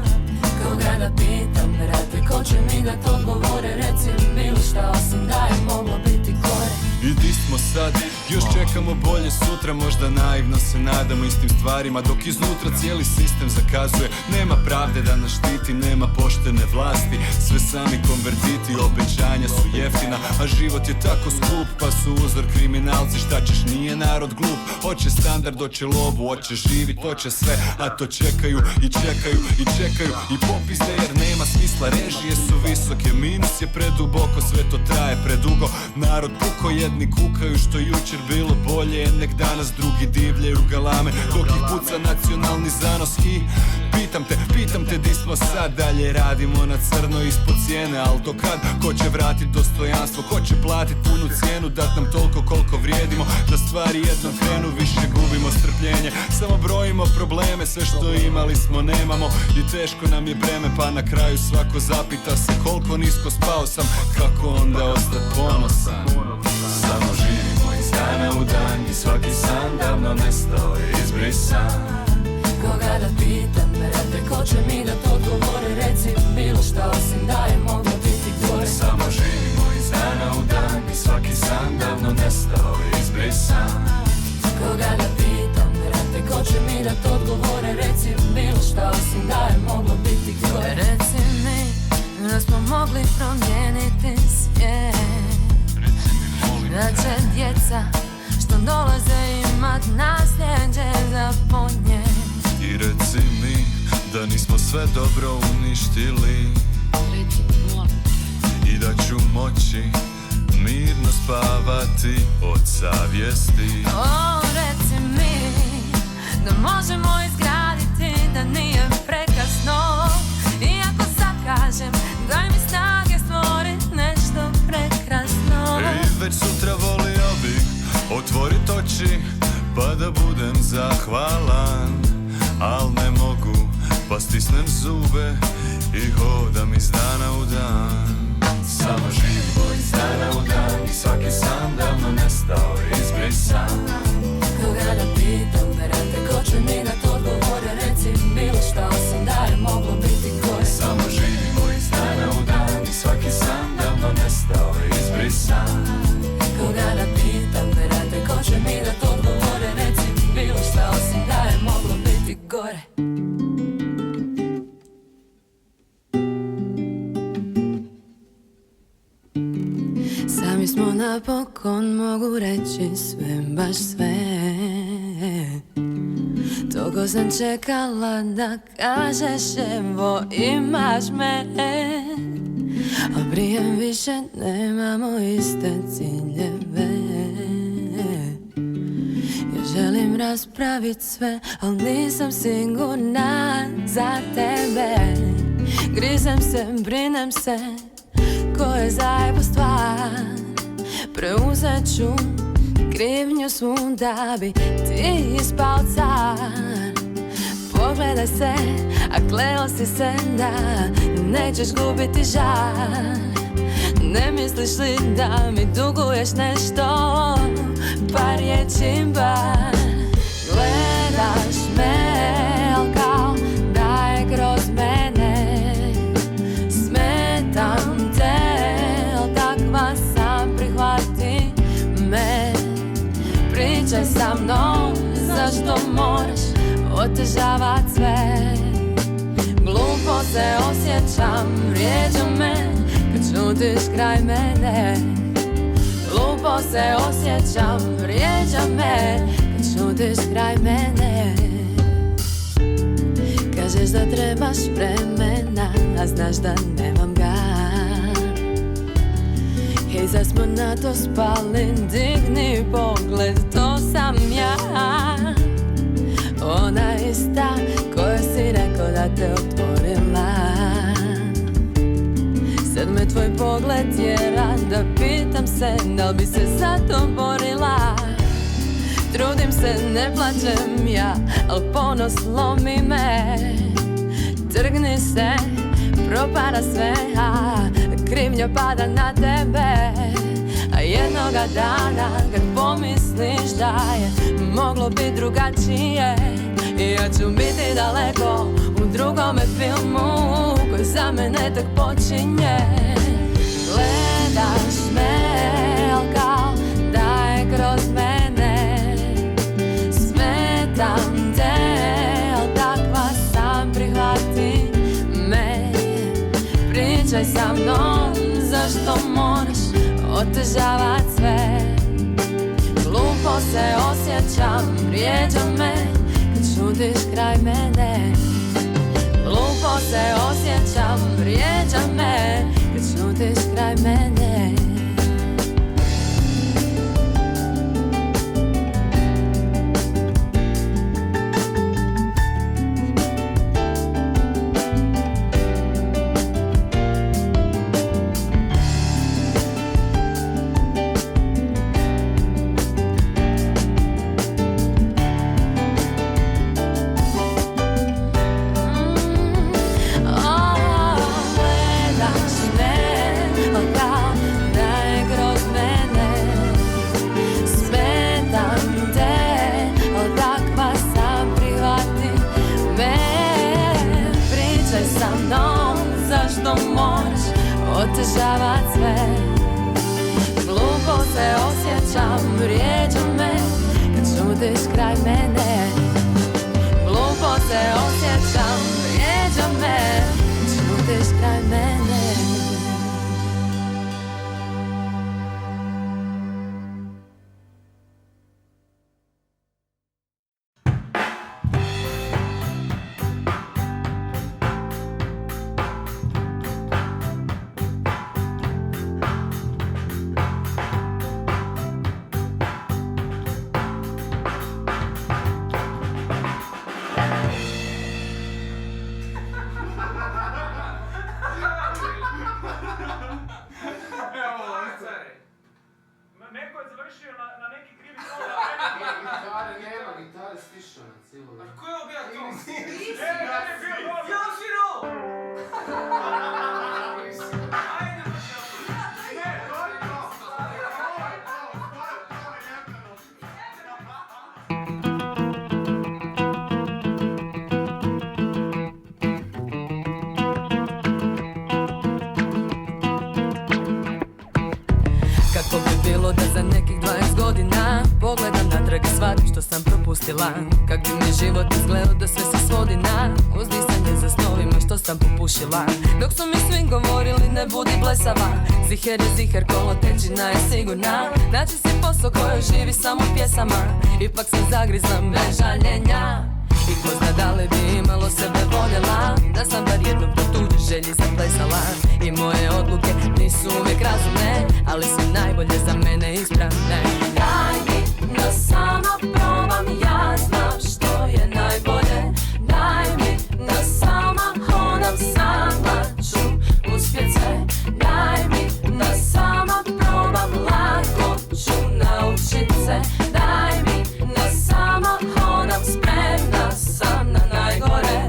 E: Koga da pitam, brate, ko će mi dat odgovore? Reci mi bilo šta osim da je moglo biti gore.
B: I di smo sad, još čekamo bolje sutra, možda naivno se nadamo istim stvarima, dok iznutra cijeli sistem zakazuje. Nema pravde da nas štiti, nema poštene vlasti, sve sami konvertiti, obećanja su jeftina, a život je tako skup, pa su uzor kriminalci. Šta ćeš, nije narod glup, hoće standard, hoće lovu, hoće živit, hoće sve, a to čekaju i čekaju i čekaju i popizde jer nema smisla, režije su visoke, minus je preduboko, sve to traje predugo. Narod puko, jedni kukaju što jučer bilo bolje, nek danas drugi divljaju galame, dok ih puca nacionalni zanos. I pitam te di smo sad, dalje radimo na crno ispod cijene, al do kad? Ko će vratit dostojanstvo, ko će platit punu cijenu, dat nam toliko koliko vrijedimo, da stvari jednom krenu, više gubimo strpljenje, samo brojimo probleme, sve što imali smo nemamo i teško nam je breme, pa na kraju svako zapita se koliko nisko spao sam, kako onda ostat ponosan. Samo živimo iz dana u dan i svaki san davno nestao je izbrisan.
E: Koga da pitam, brate, ko će mi dat odgovore? Reci bilo šta osim da je moglo biti gore.
B: Samo živimo iz dana u dan i svaki san davno nestao je izbrisan.
E: Koga da pitam, brate, ko će mi dat odgovore? Reci bilo šta osim da je moglo biti gore.
A: Reci mi da smo mogli promijeniti svijet, da će djeca što dolaze imat nasljeđe za ponijeti.
B: I reci mi da nismo sve dobro uništili i da ću moći mirno spavati od savjesti.
A: O, reci mi da možemo izgraditi, da nije prekasno. Iako sad kažem, daj mi snage stvorit nešto prekrasno.
B: I već sutra volio bih otvorit oči pa da budem zahvalan, al ne mogu, pa stisnem zube i hodam iz dana u dan. Samo živimo iz dana u dan i svaki san davno nestao je izbrisan.
E: Koga da pitam, brate, ko će mi dat odgovore? Reci bilo šta osim da je moglo biti gore.
B: Samo živimo iz dana u dan i svaki san davno nestao je izbrisan.
E: Koga da pitam, brate, ko će mi dat odgovore? Reci bilo šta osim da je moglo biti gore.
A: Sami smo napokon, mogu reći sve, baš sve. Toliko sam čekala da kažeš evo imaš me, a prije više nemamo iste ciljeve. Ja želim raspravit sve, al nisam sigurna za tebe. Grizem se, brinem se, ko je zajebo stvar. Preuzet ću krivnju svu da bi ti ispao car. Pogledaj se, a kleo si se da nećeš gubiti žar. Ne misliš li da mi duguješ nešto, par riječi bar. Gledaš me, al kao da je kroz mene. Smetam te, al takva sam, prihvati me. Pričaj sa mnom, zašto moraš otežavat sve. Glupo se osjećam, vrijeđa me kad šutiš kraj mene. Glupo se osjećam, vrijeđa me kad šutiš kraj mene. Kaže Kažeš da trebaš vremena, a znaš da nemam ga. I zar smo na to spali, digni pogled, to sam ja. Ona ista koja si rekao da te otvorila. Sad me tvoj pogled tjera da pitam se da li bi se za to borila. Trudim se, ne plačem ja, al ponos lomi me. Trgni se, propada sve, a krivnja pada na tebe. A jednoga dana kad pomisliš da je moglo biti drugačije, ja ću biti daleko u drugome filmu koji za mene tek počinje. Gledaš me, al kao da je kroz mene. Smetam te, al takva sam, prihvati me. Pričaj sa mnom, zašto moraš otežavat sve. Glupo se osjećam, vrijeđa me kad šutiš kraj mene. Glupo se osjećam, vrijeđa me kad šutiš kraj mene. Otežavat sve. Glupo se osjećam, vrijeđa me kad šutiš kraj mene. Glupo se osjećam, vrijeđa me kad šutiš kraj mene.
C: Neko je završio na neki krivi ton.
F: Gitare nema, gitare stišao na cijelo.
C: A ko je obija to?
F: Nisi,
C: Jošino! Ajde, baš
A: Kako bi bilo da za nekih 20 godina pogledam natrag i shvatim što sam propustila. Kak bi mi život izgledao da sve se svodi na uzdisanje za snovima što sam popušila. Dok su mi svi govorili ne budi blesava, ziher je ziher, kolotečina je sigurna. Naći si posao koji živi samo pjesama, ipak sam zagrizla bez žaljenja. I ko zna da li bi imalo sebe voljela, da sam bar jednom po tuđoj želji zaplesala. I moje odluke nisu uvijek razumne, ali su najbolje za mene ispravne. Daj mi da sama probam, ja znam što je najbolje. Daj mi da sama hodam, sama ću uspjet sve. Daj mi da sama probam, lako ću naučit se. Daj mi da sama hodam, spremna sam na najgore.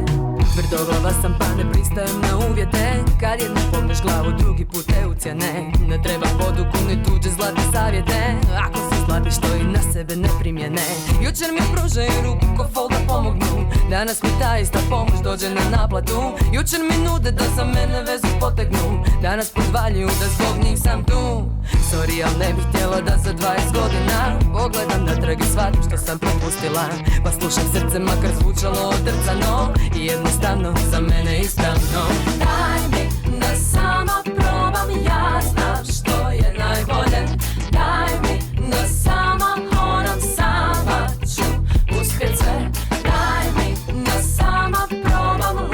A: Tvrdoglava sam pa ne pristajem na uvjete. Kad jednom pogneš glavu drugi put te ucjene. Ne treba poduku ni tuđe zlatne savjete, ako si slabi što i na sebe ne primjene. Jučer mi pružaju ruku ko fol da pomognu, danas mi ta ista pomoć dođe na naplatu. Jučer mi nude da za mene vezu potegnu, danas podvaljuju da zbog njih sam tu. Sorry, al ne bih htjela da za 20 godina pogledam natrag i shvatim što sam propustila. Pa slušam srce makar zvučalo odrcano i jednostavno za mene ispravno. Daj mi da sama probam, ja znam što je najbolje. Daj mi da sama hodam, sama ću uspjet sve. Daj mi da sama probam,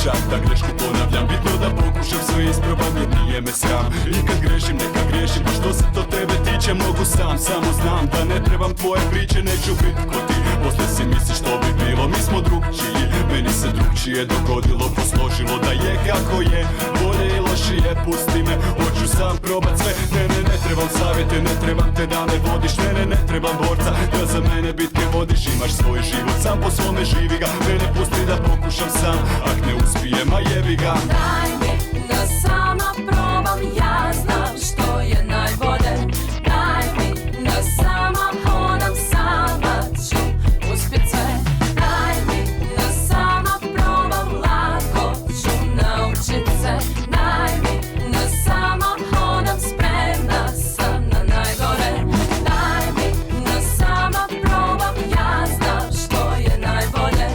B: čak da grešku ponavljam. Bitno da pokušam sve isprobam jer nije me sram. I kad grešim neka griješim, pa što se to tebe tiče mogu sam. Samo znam da ne trebam tvoje priče, neću bit ko ti. Posle si misliš što bi bilo, mi smo drugčiji. Meni se drugčije dogodilo, posložilo da je kako je. Bolje i lošije, pusti me, hoću sam probat sve. Ne trebam savjete, ne trebam te da me vodiš. Ne trebam borca, da za mene bitke vodiš. Imaš svoj život, sam po svome živi ga. Mene pusti da pokušam sam, ak ne uspijem, a jebi ga.
E: Daj mi da sama probam, ja znam što je najbolje. Daj mi da sama hodam, sama ću uspjet sve. Daj mi da sama probam, lako ću naučit se. Daj mi da sama hodam, spremna sam na najgore. Daj mi da sama probam, ja znam što je najbolje.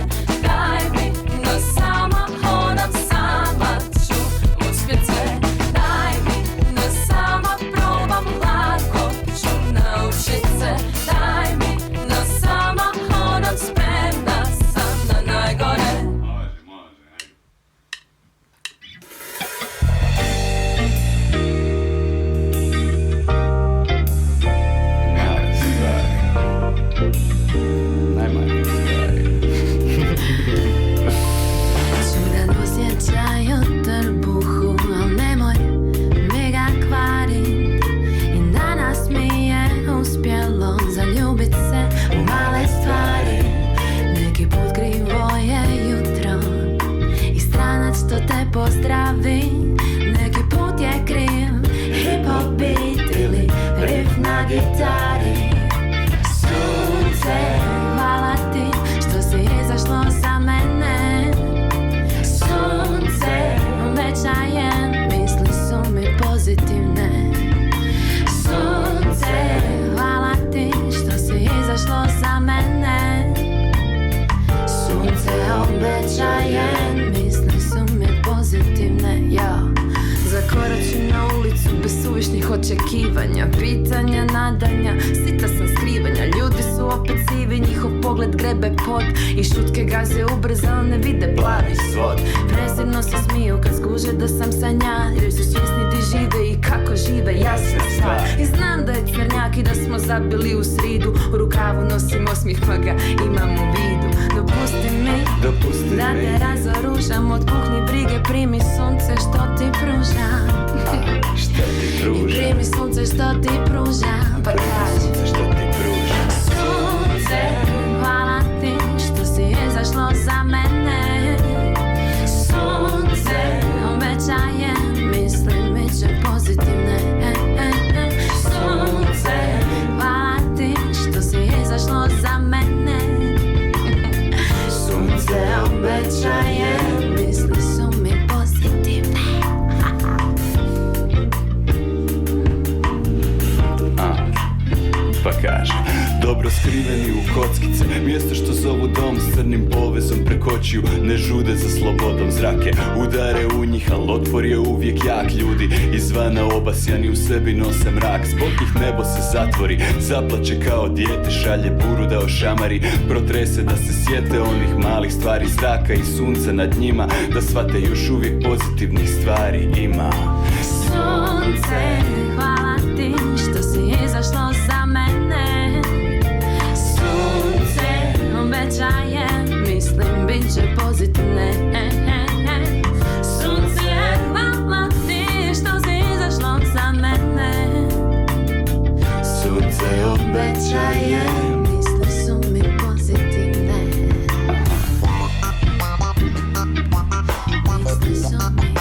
E: Daj mi da sama hodam, sama ću uspjet sve. Daj mi da sama probam, lako ću naučit se. Daj mi da sama hodam, spremna sam na najgore.
A: Čudan osjećaj u trbuhu, al nemoj mi ga kvarit. I danas mi je uspjelo zaljubit se u male stvari. Neki put krivo je jutro i stranac što te pozdravi. Neki put je kriv hip-hop beat ili riff na gitari. Sunce, hvala ti što si izašlo za mene. Sunce, obećajem, misli su mi pozitivne. Sunce, hvala ti što si izašlo za mene. Sunce, obećajem, misli su mi pozitivne. Zakoračim na ulicu bez suvišnih očekivanja, pitanja, nadanja, sita sam skrivanja. Ljudi su opet sivi, njihov pogled grebe pod i šutke gaze ubrzo, ne vide plavi svod. Presredno se smiju kad skuže da sam sanjar, jer su svjesni di žive i kako žive, jasna stvar. I znam da je crnjak i da smo zabili u sridu, u rukavu nosim osmih pa ga imam u vidu. Dopusti mi da te razoružam, od kuhni brige primi sunce što ti pružam. I primi sunce što ti pružam, pa kaži. Sunce, hvala ti što si izašlo za mene. Sunce, obećajem, mislim bit će pozitivne. Sunce, hvala ti što si izašlo za mene. Sunce, obećajem, misli su mi pozitivne.
B: Pa kaže, dobro skriveni u kockice, mjesto što zovu dom s crnim povezom preko očiju. Ne žude za slobodom, zrake udare u njih, al otpor je uvijek jak. Ljudi izvana obasjani u sebi nose mrak, zbog njih nebo se zatvori, zaplače kao dijete, šalje buru da ošamari, protrese da se sjete onih malih stvari, zraka i sunca nad njima, da shvate još uvijek pozitivnih stvari ima.
A: Sunce, hvala ti što si izašlo za mene. Sunce, obećajem, mislim bit će pozitivne. Sunce, hvala ti što si izašlo za mene. Sunce, obećajem, misli su mi pozitivne. Misli su mi.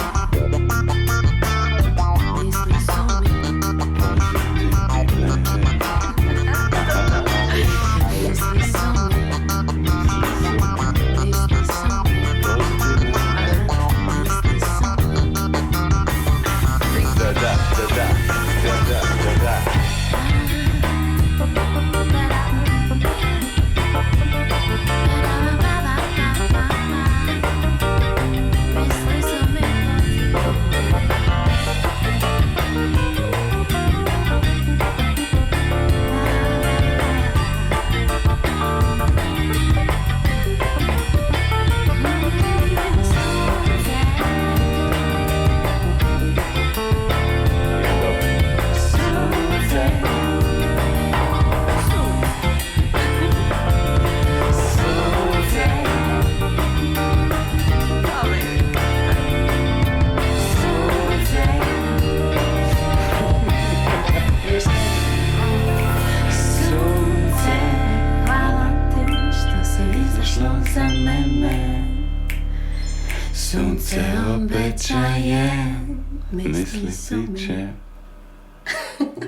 B: obećajem, misli ti će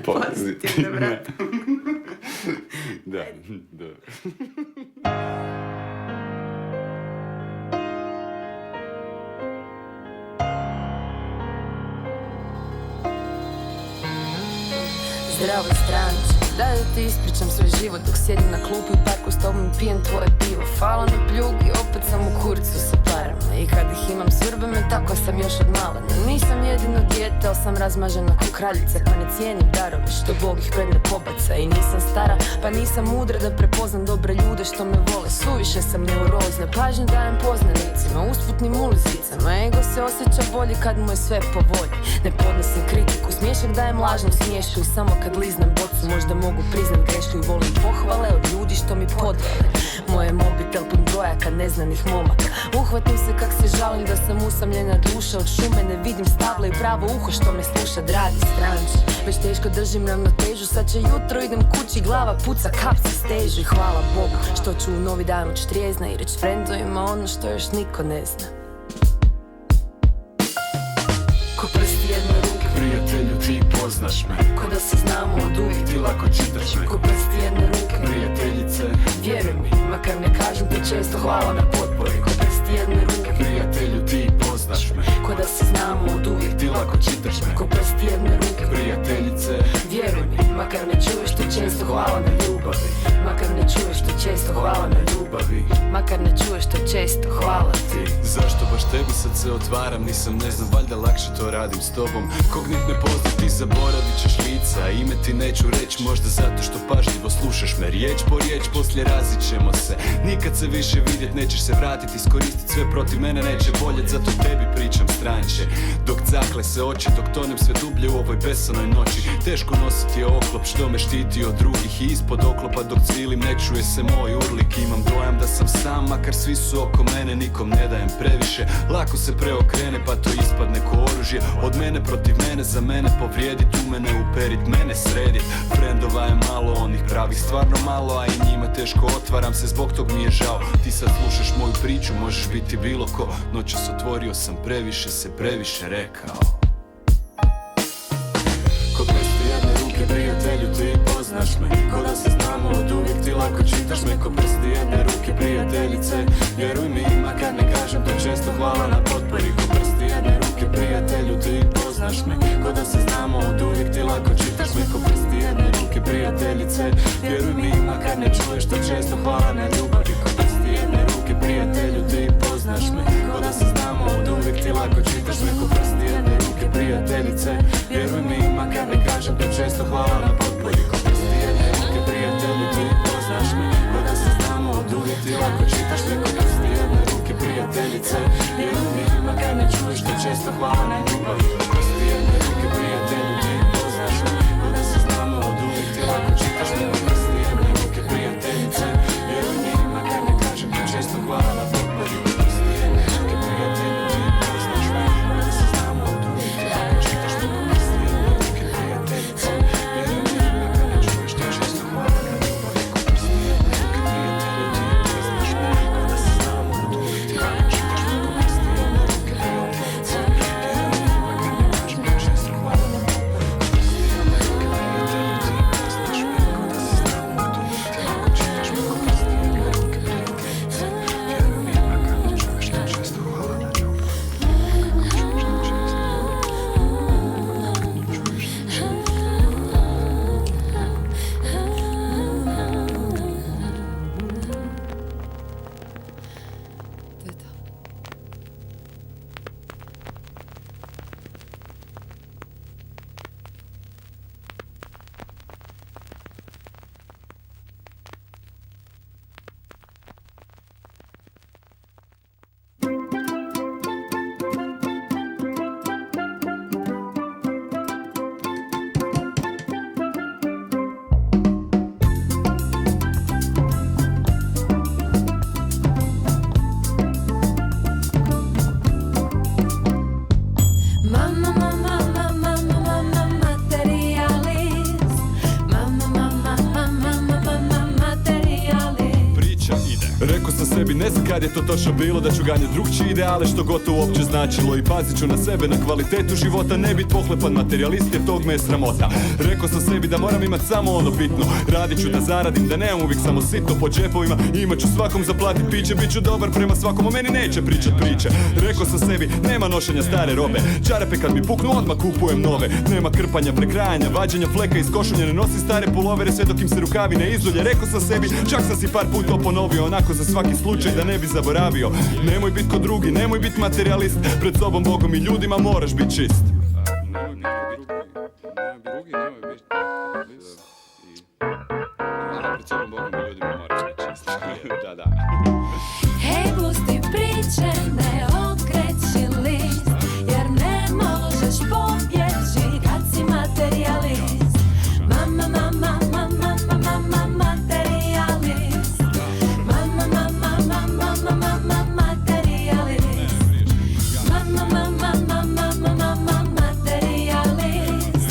A: Pozitivno, brate.
B: Da, da.
A: Zdravo stranče, daj da ti ispričam svoj život dok sjedim na klupi u parku s tobom i pijem tvoje pivo. Fala mi pljugi, opet sam u kurcu sa parama i kad ih imam svrbe me, tako sam još od malena. Nisam jedino dijete, al sam razmažena ko kraljica, pa ne cijenim darove što Bog ih pred me pobaca. I nisam stara, pa nisam mudra da prepoznam dobre ljude što me vole. Suviše sam neurozna, pažnju dajem poznanicima, usputnim ulizicama. Ego se osjeća bolje kad mu je sve po volji. Ne podnosim kritiku, smiješak dajem lažnom smiješku i samo kad liznem bocu možda mogu priznat grešku i volim pohvale od ljudi što mi podvale. Moje mobitel pun brojaka neznanih momaka. Uhvatim se kak se žalim da sam usamljena duša. Od šume ne vidim stabla i pravo uho što me sluša. Dragi stranči, već teško držim ravnotežu. Sad će jutro idem kući, glava puca, kapci stežu. I hvala Bogu što ću u novi dan ući trijezna i reći frendovima ono što još niko ne zna. Ko prsti jedne ruke,
B: Prijatelju, ti poznaš me,
A: ko da se znamo od uvijek.
B: ti lako čitaš me.
A: Ko prsti jedne ruke,
B: Prijateljice,
A: vjeruj mi, makar ne kažem ti često hvala na potpori. Ko prsti jedne ruke,
B: prijatelju, ti poznaš me,
A: ko da se znamo od uvijek.
B: ti lako čitaš me.
A: Ko prsti jedne ruke,
B: Prijateljice,
A: vjeruj mi, makar ne čuješ ti često hvala na ljubavi. Makar ne čuješ ti često hvala na ljubavi. Makar ne čuješ ti često hvala ti.
B: zašto baš tebi sad se otvaram, nisam ne znam, valjda lakše to radim s tobom. Kog nit ne poznat ti zaboravit ćeš lica, a ime ti neću reći, možda zato što pažljivo slušaš me. Riječ po riječ, poslije razit ćemo se, nikad se više vidjet nećeš se vratit, iskoristit sve protiv mene neće boljet, zato tebi pričam stranče. Dok cakle se oči, dok tonem sve dublje u ovoj besanoj noći. Teško nositi je oklop što me štiti od drugih i ispod oklopa dok cilim ne čuje se moj urlik. Imam dojam da sam sam, makar svi su oko mene, nikom ne dajem previše. Lako se preokrene pa to ispadne ko oružje. Od mene protiv mene, za mene povrijedit, u mene uperit, mene sredit. Frendova je malo, onih pravih stvarno malo, a i njima teško otvaram se, zbog tog mi je žao. Ti sad slušaš moju priču, možeš biti bilo ko. Noćas otvorio sam previše, se previše rekao. Ko prsti jedne ruke, prijatelju, ti poznaš me, ko da se znamo od uvijek, ti lako čitaš me. Ko prsti jedne ruke, prijateljice, vjeruj mi, makar ne kažem to često, hvala na potpori. Ko prsti jedne ruke, prijatelju, ti poznaš me, ko da se znamo od uvijek, ti lako čitaš me. Ko prsti jedne ruke, prijateljice, vjeruj mi, makar ne čuješ to često, hvala na ljubavi. Ko prsti jedne ruke, prijatelju, ti poznaš me, ko da se znamo od uvijek, ti lako čitaš me. Ko prsti jedne ruke, prijateljice, vjeruj mi, makar ne kažem to često, hvala na potpori. Ko prsti jedne ruke, prijatelju, ti poznaš me, ko da se znamo od uvijek, ti lako čitaš me. Ko prsti jedne ruke, prijateljice, vjeruj mi, makar ne čuješ to često, hvala na ljubavi. Ko prsti jedne ruke, prijatelju, ti poznaš me, ko da se znamo od uvijek, ti lako čitaš me. Ko prsti jedne ruke, prijateljice, vjeruj mi, makar ne kažem to često, hvala na potpori. Ko prsti jedne ruke, prijatelju, ti poznaš me, ko da se znamo od uvijek, ti lako čitaš me. Ko prsti jedne ruke, prijateljice, vjeruj mi, sebi, ne znam kad je to točno bilo, da ću ganjati drugčije ideale što god to uopće značilo. I pazit ću na sebe, na kvalitetu života, ne bit pohlepan materijalist jer tog me je sramota. Rekao sam sebi da moram imat samo ono bitno, radit ću da zaradim, da nemam uvijek samo sitno po džepovima. Imat ću svakom zaplatit piće, bit ću dobar prema svakom, o meni neće pričat priče. Rekao sam sebi, nema nošenja stare robe, čarape kad mi puknu odmah kupujem nove. Nema krpanja, prekrajanja, vađenja fleka iz košulje, ne nosim stare pulovere sve dok im se rukavi ne izulje. Rekao sam sebi, čak sam si par puta to ponovio, onako za svaki slučaj da ne bi zaboravio. Nemoj bit ko drugi, nemoj bit materijalist, pred sobom, Bogom i ljudima moraš bit čist. Pred sobom, Bogom i ljudima moraš bit čist. Da.
E: Hej, pusti priče, ne okreći list, jer ne možeš pobjeći kad si materijalist. Mama, mama, mama, mama, materijalist. Mama, mama, mama, mama, materijalist. Mama, mama, mama, mama, materijalist.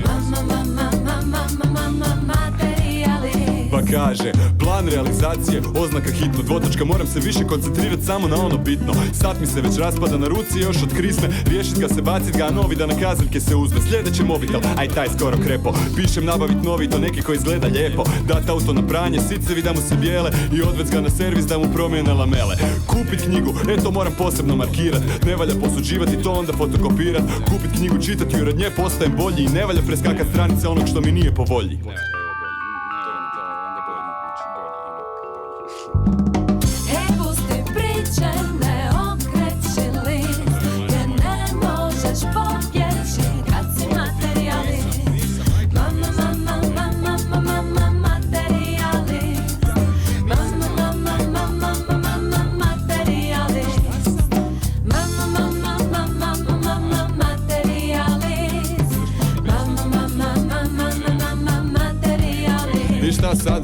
E: Mama, mama, mama, mama, materijalist.
B: Pa kaže, plan realizacije, oznaka hitno, dvotočka, moram se više koncentrirati samo na ono bitno. Sat mi se već raspada na ruci, još od krizme, riješit ga se, bacit ga, a novi da na kazaljke se uzme. Sljedeći mobitel, aj taj skoro krepo, pišem nabavit novi, to neki koji izgleda lijepo. Dat auto na pranje, sicevi da mu se bijele i odvec ga na servis da mu promijene lamele. Kupit knjigu, eto moram posebno markirat, ne valja posuđivati to onda fotokopirat. Kupit knjigu, čitati i od nje postajem bolji i ne valja preskakat stranice onog što mi nije po volji.
E: Hej, pusti priče, ne okreći list, jer ne možeš pobjeći kad si materijalist. Mama, mama, mama, mama, materijalist. Mama, mama, mama, mama, materijalist. Mama, mama, mama, mama, materijalist. Mama, mama, mama, mama, materijalist.
B: I šta sad?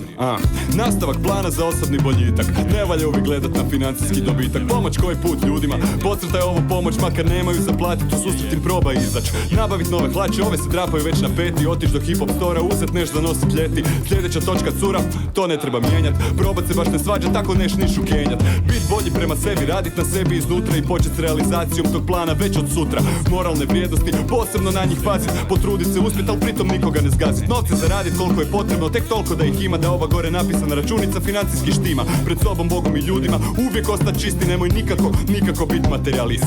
B: Nastavak plana za osobni boljitak. Ne valja uvijek gledat na financijski dobitak. Pomoć koji put ljudima, podcrtaj ovu pomoć, makar nemaju za platit, u susret im proba izać. Nabavit nove hlače, ove se drapaju već na peti, otić do hip hop stora, uzet nešto da nosit ljeti. Sljedeća točka cura, to ne treba mijenjat, probat se baš ne svađat, tako neš nišu kenjat. Bit bolji prema sebi, radit na sebi iznutra i počet s realizacijom tog plana već od sutra. Moralne vrijednosti, posebno na njih pazit, potrudit se uspjet, al pritom nikoga ne zgazit. Novce zaradit koliko je potrebno, tek toliko da ih ima, da ova gore napisana računica financijski štima. Pred sobom, Bogom i ljudima uvijek ostat čisti, nemoj nikako bit materijalist.